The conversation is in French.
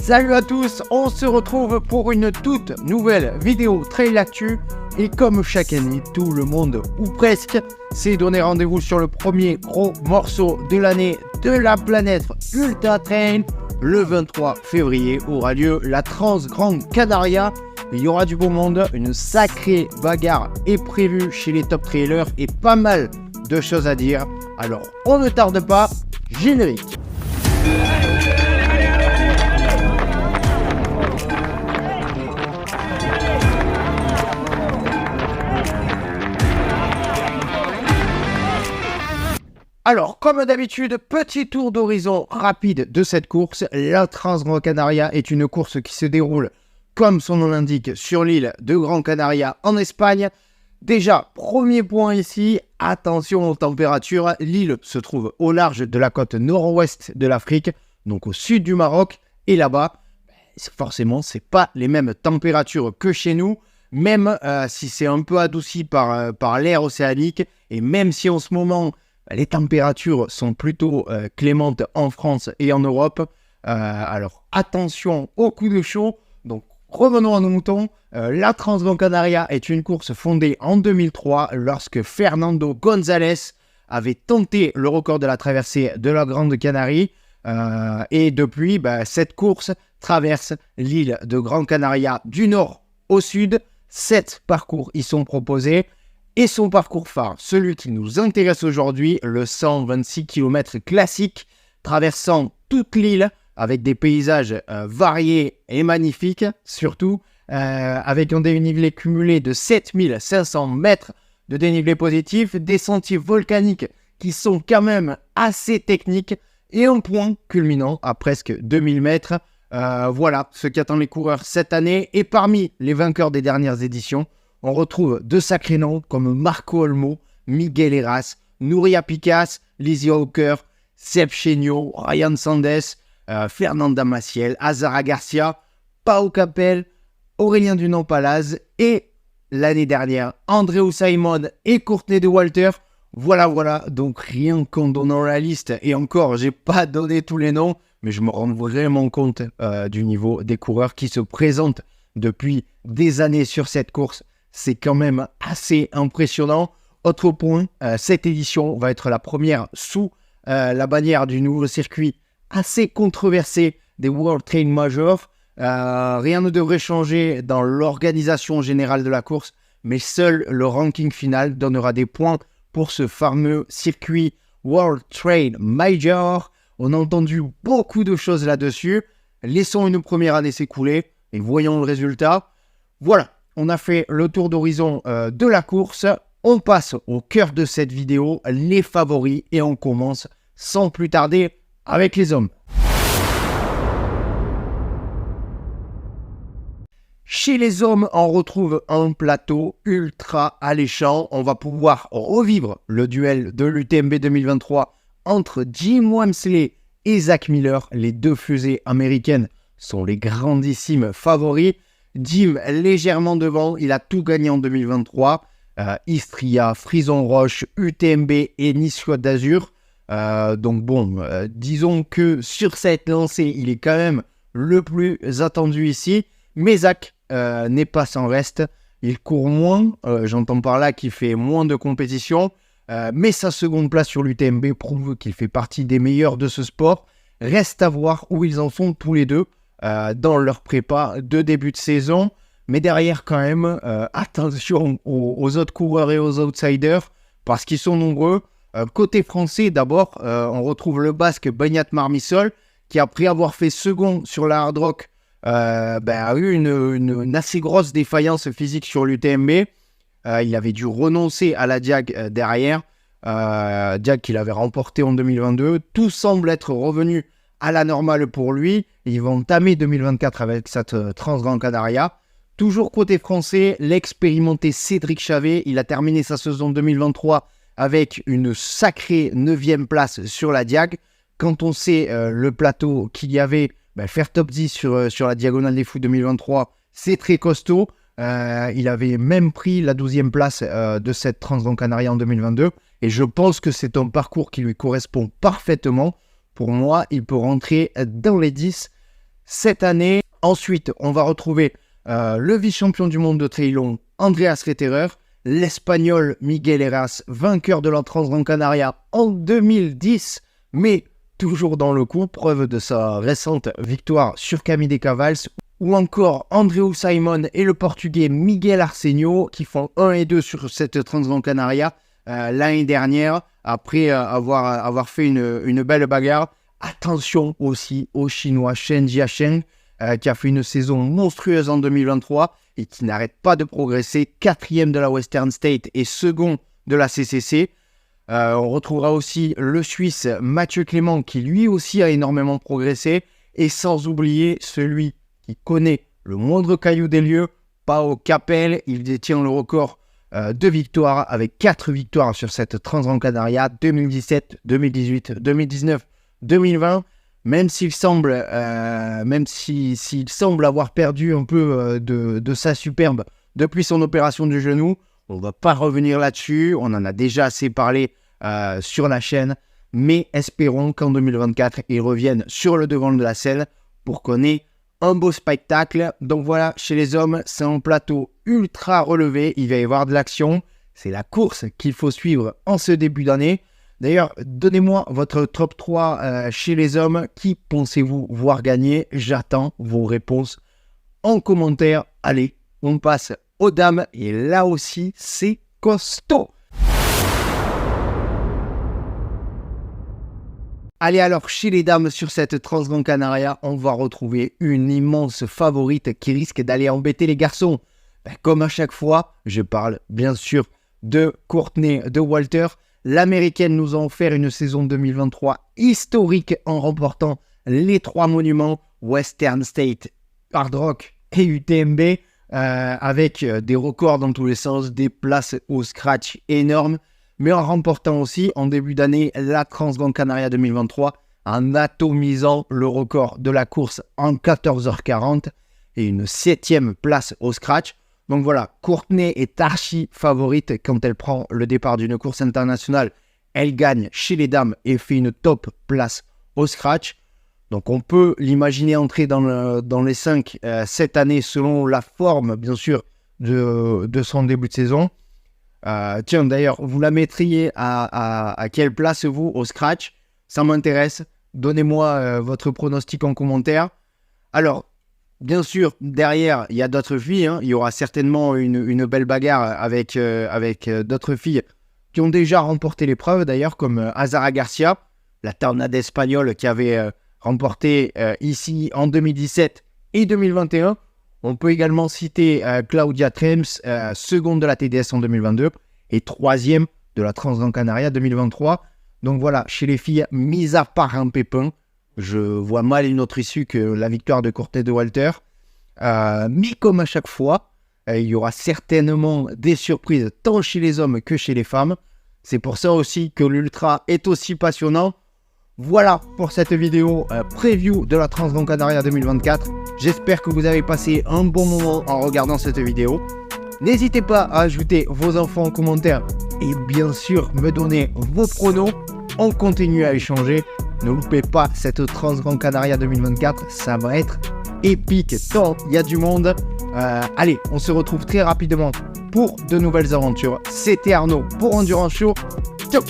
Salut à tous, on se retrouve pour une toute nouvelle vidéo Trail Actu. Et comme chaque année, tout le monde, ou presque, s'est donné rendez-vous sur le premier gros morceau de l'année de la planète Ultra Trail. Le 23 février aura lieu la Trans Gran Canaria. Il y aura du beau monde, une sacrée bagarre est prévue chez les top trailers et pas mal de choses à dire. Alors on ne tarde pas, générique. Alors, comme d'habitude, petit tour d'horizon rapide de cette course. La Trans Gran Canaria est une course qui se déroule, comme son nom l'indique, sur l'île de Gran Canaria en Espagne. Déjà, premier point ici, attention aux températures. L'île se trouve au large de la côte nord-ouest de l'Afrique, donc au sud du Maroc. Et là-bas, forcément, ce n'est pas les mêmes températures que chez nous, même si c'est un peu adouci par l'air océanique. Et même si en ce moment, les températures sont plutôt clémentes en France et en Europe. Alors attention aux coups de chaud. Donc revenons à nos moutons. La Trans Gran Canaria est une course fondée en 2003 lorsque Fernando González avait tenté le record de la traversée de la Grande Canarie. Et depuis, cette course traverse l'île de Gran Canaria du nord au sud. 7 parcours y sont proposés. Et son parcours phare, celui qui nous intéresse aujourd'hui, le 126 km classique, traversant toute l'île avec des paysages variés et magnifiques, surtout avec un dénivelé cumulé de 7500 mètres de dénivelé positif, des sentiers volcaniques qui sont quand même assez techniques et un point culminant à presque 2000 mètres. Voilà ce qu'attendent les coureurs cette année. Et parmi les vainqueurs des dernières éditions, on retrouve de sacrés noms comme Marco Olmo, Miguel Heras, Núria Picas, Lizzie Hawker, Seb Chenio, Ryan Sandes, Fernanda Maciel, Azara Garcia, Pau Capel, Aurélien Dunant-Palaz et l'année dernière, Andreu Simon et Courtney de Walter. Voilà, donc rien qu'en donnant la liste, et encore, j'ai pas donné tous les noms, mais je me rends vraiment compte du niveau des coureurs qui se présentent depuis des années sur cette course. C'est quand même assez impressionnant. Autre point, cette édition va être la première sous la bannière du nouveau circuit assez controversé des World Trail Majors. Rien ne devrait changer dans l'organisation générale de la course, mais seul le ranking final donnera des points pour ce fameux circuit World Trail Major. On a entendu beaucoup de choses là-dessus. Laissons une première année s'écouler et voyons le résultat. Voilà. On a fait le tour d'horizon de la course. On passe au cœur de cette vidéo, les favoris, et on commence sans plus tarder avec les hommes. Chez les hommes, on retrouve un plateau ultra alléchant. On va pouvoir revivre le duel de l'UTMB 2023 entre Jim Walmsley et Zach Miller. Les deux fusées américaines sont les grandissimes favoris. Jim légèrement devant, il a tout gagné en 2023. Istria, Frison Roche, UTMB et Nice-Côte d'Azur. Donc bon, disons que sur cette lancée, il est quand même le plus attendu ici. Mais Zach n'est pas sans reste. Il court moins, j'entends par là qu'il fait moins de compétition. Mais sa seconde place sur l'UTMB prouve qu'il fait partie des meilleurs de ce sport. Reste à voir où ils en sont tous les deux. Dans leur prépa de début de saison, mais derrière quand même, attention aux autres coureurs et aux outsiders, parce qu'ils sont nombreux. Côté français, d'abord, on retrouve le basque Beñat Marmisol, qui après avoir fait second sur la Hard Rock, a eu une assez grosse défaillance physique sur l'UTMB. Il avait dû renoncer à la Diag derrière, Diag qu'il avait remporté en 2022. Tout semble être revenu à la normale pour lui. Ils vont entamer 2024 avec cette Trans Gran Canaria. Toujours côté français, l'expérimenté Cédric Chavet, il a terminé sa saison 2023 avec une sacrée 9e place sur la Diag. Quand on sait le plateau qu'il y avait, faire top 10 sur la Diagonale des Fous 2023, c'est très costaud. Il avait même pris la 12e place de cette Trans Gran Canaria en 2022. Et je pense que c'est un parcours qui lui correspond parfaitement. Pour moi, il peut rentrer dans les 10 cette année. Ensuite, on va retrouver le vice-champion du monde de triathlon, Andreas Retterer, l'Espagnol Miguel Heras, vainqueur de la Transgran Canaria en 2010, mais toujours dans le coup, preuve de sa récente victoire sur Camille Descavals, ou encore Andreu Simon et le Portugais Miguel Arsenio qui font 1 et 2 sur cette Transgran Canaria l'année dernière, après avoir fait une belle bagarre. Attention aussi au Chinois Shen Jiasheng, qui a fait une saison monstrueuse en 2023 et qui n'arrête pas de progresser, 4e de la Western State et 2e de la CCC. On retrouvera aussi le Suisse Mathieu Clément qui lui aussi a énormément progressé, et sans oublier celui qui connaît le moindre caillou des lieux, Pao Capel. Il détient le record de victoires avec 4 victoires sur cette Transgran Canaria 2017, 2018, 2019, 2020. Même s'il semble avoir perdu un peu de sa superbe depuis son opération du genou, on ne va pas revenir là-dessus, on en a déjà assez parlé sur la chaîne, mais espérons qu'en 2024, il revienne sur le devant de la scène pour qu'on ait un beau spectacle. Donc voilà, chez les hommes, c'est un plateau ultra relevé, il va y avoir de l'action, c'est la course qu'il faut suivre en ce début d'année. D'ailleurs, donnez-moi votre top 3 chez les hommes. Qui pensez-vous voir gagner? J'attends vos réponses en commentaire. Allez, on passe aux dames. Et là aussi, c'est costaud. Allez, alors, chez les dames, sur cette Transgran Canaria, on va retrouver une immense favorite qui risque d'aller embêter les garçons. Comme à chaque fois, je parle bien sûr de Courtney Dauwalter. L'américaine nous a offert une saison 2023 historique en remportant les 3 monuments Western State, Hard Rock et UTMB, avec des records dans tous les sens, des places au scratch énormes, mais en remportant aussi en début d'année la Transgran Canaria 2023 en atomisant le record de la course en 14h40 et une 7e place au scratch. Donc voilà, Courtney est archi favorite quand elle prend le départ d'une course internationale. Elle gagne chez les dames et fait une top place au scratch. Donc on peut l'imaginer entrer dans les 5 cette année selon la forme, bien sûr, de son début de saison. Tiens, d'ailleurs, vous la mettriez à quelle place, vous, au scratch? Ça m'intéresse. Donnez-moi votre pronostic en commentaire. Alors, bien sûr, derrière, il y a d'autres filles. Il y aura certainement une belle bagarre avec d'autres filles qui ont déjà remporté l'épreuve, d'ailleurs, comme Azara Garcia, la tornade espagnole qui avait remporté ici en 2017 et 2021. On peut également citer Claudia Trems, seconde de la TDS en 2022 et 3e de la Transgran Canaria 2023. Donc voilà, chez les filles, mis à part un pépin, je vois mal une autre issue que la victoire de Courtney Dauwalter. Mais comme à chaque fois, il y aura certainement des surprises tant chez les hommes que chez les femmes. C'est pour ça aussi que l'ultra est aussi passionnant. Voilà pour cette vidéo preview de la Transgran Canaria 2024. J'espère que vous avez passé un bon moment en regardant cette vidéo. N'hésitez pas à ajouter vos enfants en commentaire et bien sûr me donner vos pronos. On continue à échanger. Ne loupez pas cette Transgran Canaria 2024, ça va être épique tant il y a du monde. Allez, on se retrouve très rapidement pour de nouvelles aventures. C'était Arnaud pour Endurance Show. Ciao!